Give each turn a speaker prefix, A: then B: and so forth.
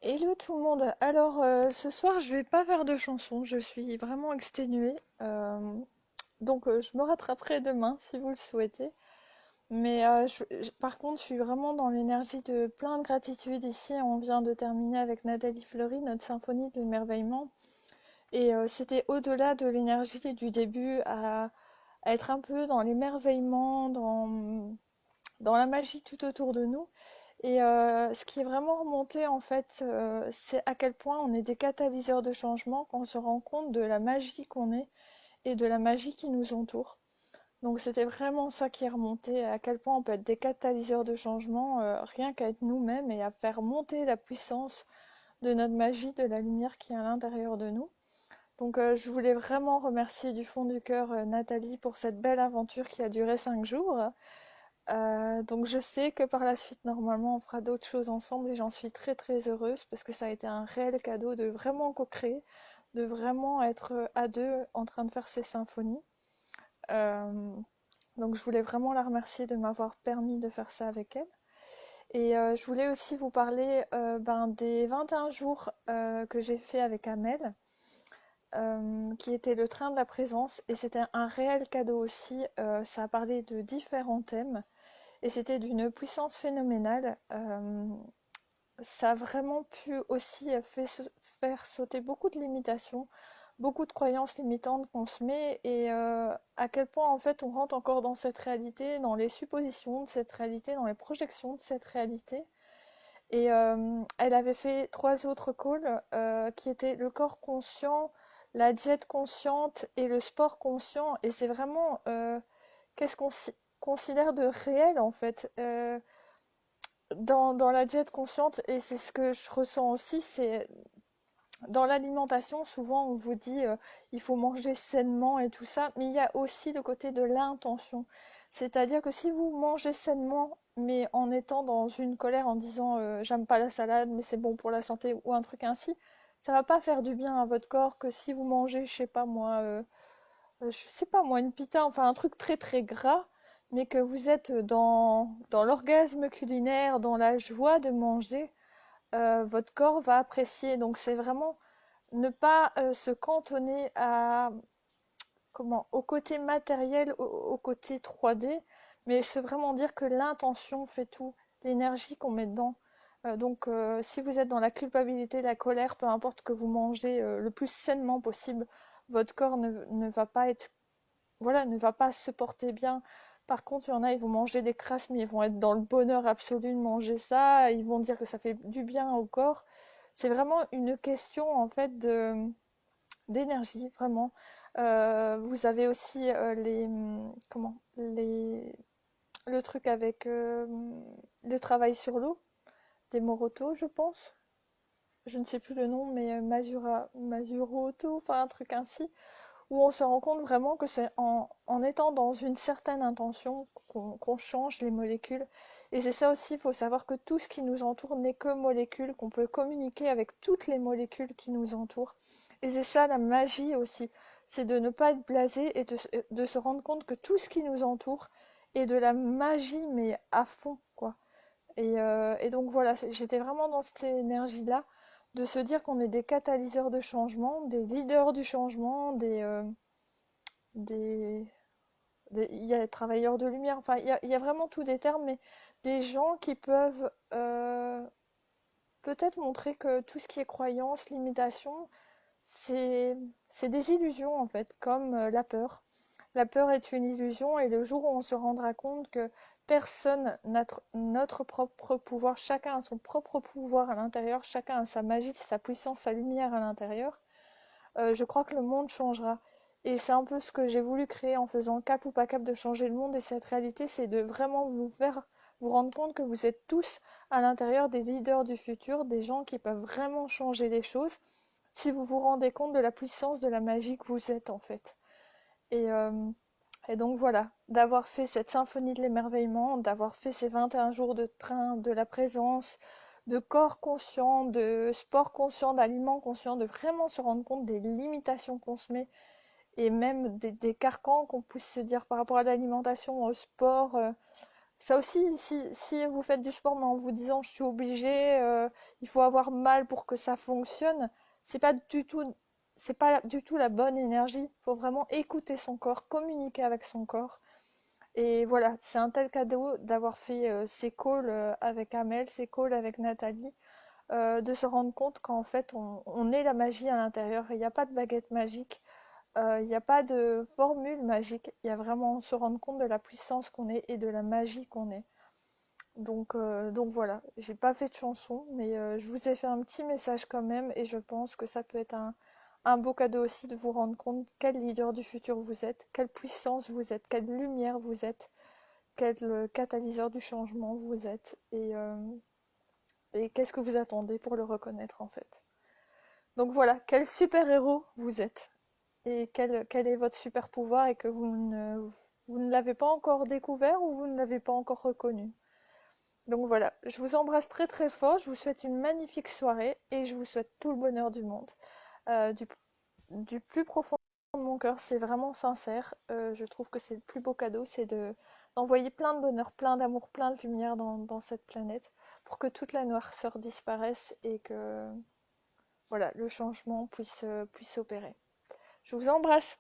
A: Hello tout le monde. Alors ce soir je vais pas faire de chanson, je suis vraiment exténuée. Donc je me rattraperai demain si vous le souhaitez. Mais par contre je suis vraiment dans l'énergie de plein de gratitude ici. On vient de terminer avec Nathalie Fleury notre symphonie de l'émerveillement. Et c'était au-delà de l'énergie du début à être un peu dans l'émerveillement, dans la magie tout autour de nous. Et ce qui est vraiment remonté, en fait, c'est à quel point on est des catalyseurs de changement quand on se rend compte de la magie qu'on est et de la magie qui nous entoure. Donc c'était vraiment ça qui est remonté, à quel point on peut être des catalyseurs de changement, rien qu'à être nous-mêmes et à faire monter la puissance de notre magie, de la lumière qui est à l'intérieur de nous. Donc je voulais vraiment remercier du fond du cœur Nathalie pour cette belle aventure qui a duré 5 jours. Donc je sais que par la suite, normalement, on fera d'autres choses ensemble et j'en suis très très heureuse parce que ça a été un réel cadeau de vraiment co-créer, de vraiment être à deux en train de faire ces symphonies. Euh, donc je voulais vraiment la remercier de m'avoir permis de faire ça avec elle. Et je voulais aussi vous parler des 21 jours que j'ai fait avec Amel, qui était le train de la présence. Et c'était un réel cadeau aussi. Ça a parlé de différents thèmes. Et c'était d'une puissance phénoménale. Ça a vraiment pu aussi faire sauter beaucoup de limitations, beaucoup de croyances limitantes qu'on se met et à quel point en fait on rentre encore dans cette réalité, dans les suppositions de cette réalité, dans les projections de cette réalité. Et elle avait fait 3 autres calls qui étaient le corps conscient, la diète consciente et le sport conscient. Et c'est vraiment qu'est-ce qu'on considère de réel en fait. Dans la diète consciente, et c'est ce que je ressens aussi, c'est dans l'alimentation, souvent on vous dit il faut manger sainement et tout ça, mais il y a aussi le côté de l'intention. C'est-à-dire que si vous mangez sainement, mais en étant dans une colère en disant j'aime pas la salade, mais c'est bon pour la santé ou un truc ainsi, ça va pas faire du bien à votre corps que si vous mangez, je sais pas moi, une pita, enfin un truc très très gras, mais que vous êtes dans l'orgasme culinaire, dans la joie de manger, votre corps va apprécier. Donc c'est vraiment ne pas se cantonner au côté matériel, au côté 3D, mais se vraiment dire que l'intention fait tout, l'énergie qu'on met dedans. Donc si vous êtes dans la culpabilité, la colère, peu importe que vous mangez le plus sainement possible, votre corps ne va pas être voilà, ne va pas se porter bien. Par contre, il y en a, ils vont manger des crasses, mais ils vont être dans le bonheur absolu de manger ça. Ils vont dire que ça fait du bien au corps. C'est vraiment une question, en fait, d'énergie, vraiment. Vous avez aussi le truc avec le travail sur l'eau, des Moroto, je pense. Je ne sais plus le nom, mais Masuroto, enfin un truc ainsi où on se rend compte vraiment que c'est en étant dans une certaine intention qu'on change les molécules. Et c'est ça aussi, il faut savoir que tout ce qui nous entoure n'est que molécules, qu'on peut communiquer avec toutes les molécules qui nous entourent. Et c'est ça la magie aussi, c'est de ne pas être blasé et de se rendre compte que tout ce qui nous entoure est de la magie, mais à fond, quoi. Et donc voilà, j'étais vraiment dans cette énergie-là, de se dire qu'on est des catalyseurs de changement, des leaders du changement, des, il y a les travailleurs de lumière, enfin il y a vraiment tous des termes, mais des gens qui peuvent peut-être montrer que tout ce qui est croyance, limitation, c'est c'est des illusions en fait, comme la peur. La peur est une illusion et le jour où on se rendra compte que personne n'a notre propre pouvoir, chacun a son propre pouvoir à l'intérieur, chacun a sa magie, sa puissance, sa lumière à l'intérieur, je crois que le monde changera. Et c'est un peu ce que j'ai voulu créer en faisant cap ou pas cap de changer le monde. Et cette réalité, c'est de vraiment vous rendre compte que vous êtes tous à l'intérieur des leaders du futur, des gens qui peuvent vraiment changer les choses, si vous vous rendez compte de la puissance de la magie que vous êtes en fait. Et, euh, et donc voilà, d'avoir fait cette symphonie de l'émerveillement, d'avoir fait ces 21 jours de train, de la présence, de corps conscient, de sport conscient, d'aliments conscients, de vraiment se rendre compte des limitations qu'on se met et même des carcans qu'on puisse se dire par rapport à l'alimentation, au sport. Ça aussi, si vous faites du sport mais en vous disant je suis obligé, il faut avoir mal pour que ça fonctionne, c'est pas du tout, c'est pas du tout la bonne énergie. Il faut vraiment écouter son corps, communiquer avec son corps. Et voilà, c'est un tel cadeau d'avoir fait ces calls avec Amel, ces calls avec Nathalie, de se rendre compte qu'en fait on est la magie à l'intérieur. Il n'y a pas de baguette magique, il n'y a pas de formule magique. Il y a vraiment se rendre compte de la puissance qu'on est et de la magie qu'on est. Donc voilà, j'ai pas fait de chanson, mais je vous ai fait un petit message quand même, et je pense que ça peut être un beau cadeau aussi de vous rendre compte quel leader du futur vous êtes, quelle puissance vous êtes, quelle lumière vous êtes, quel catalyseur du changement vous êtes, et qu'est-ce que vous attendez pour le reconnaître en fait. Donc voilà, quel super-héros vous êtes, et quel est votre super pouvoir, et que vous ne l'avez pas encore découvert ou vous ne l'avez pas encore reconnu. Donc voilà, je vous embrasse très très fort, je vous souhaite une magnifique soirée et je vous souhaite tout le bonheur du monde. Euh, du, du plus profond de mon cœur, c'est vraiment sincère. Je trouve que c'est le plus beau cadeau, c'est d'envoyer plein de bonheur, plein d'amour, plein de lumière dans cette planète pour que toute la noirceur disparaisse et que voilà, le changement puisse s'opérer. Je vous embrasse.